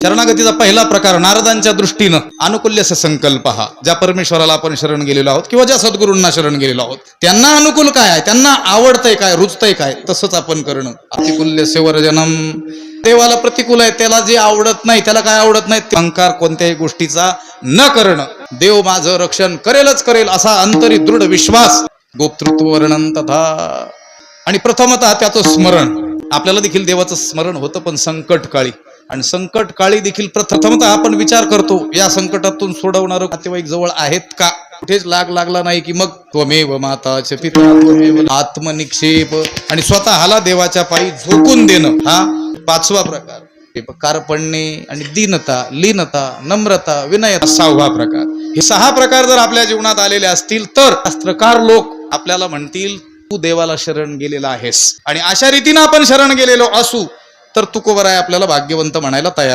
शरणागतीचा पहिला प्रकार नारदांच्या दृष्टीनं अनुकूल्यस्य संकल्प हा. ज्या परमेश्वराला आपण शरण गेलेलो आहोत किंवा ज्या सद्गुरूंना शरण गेलेलो आहोत त्यांना अनुकूल काय आहे, त्यांना आवडतंय काय, रुचतंय काय, तसंच आपण करणं. प्रतिकूल्यस्य वर्जनम. देवाला प्रतिकूल आहे, त्याला जे आवडत नाही, त्याला काय आवडत नाही, अहंकार कोणत्याही गोष्टीचा न करणं. देव माझं रक्षण करेलच करेल असा अंतरी दृढ विश्वास. गोप्तृत्व वर्णन तथा. आणि प्रथमतः त्याचं स्मरण. आपल्याला देखील देवाचं स्मरण होतं, पण संकट काळी. आणि संकट काळी देखील प्रथमतः आपण विचार करतो या संकटातून सोडवणार नातेवाईक जवळ आहेत का. कुठेच लागला नाही की मग त्वमेव माता च पिता त्वमेव आत्मनिक्षेप. आणि स्वतःला देवाच्या पायी झोकून देणं हा पाचवा प्रकार. कार्पण्ये आणि दीनता, लीनता, नम्रता, विनयता सहावा प्रकार. हे सहा प्रकार जर आपल्या जीवनात आलेले असतील तर शास्त्रकार लोक आपल्याला म्हणतील तू देवाला शरण गेलेला आहेस. आणि अशा रीतीनं आपण शरण गेलेलो असू तर तुकोबर आहे आपल्याला भाग्यवंत म्हणायला तयार.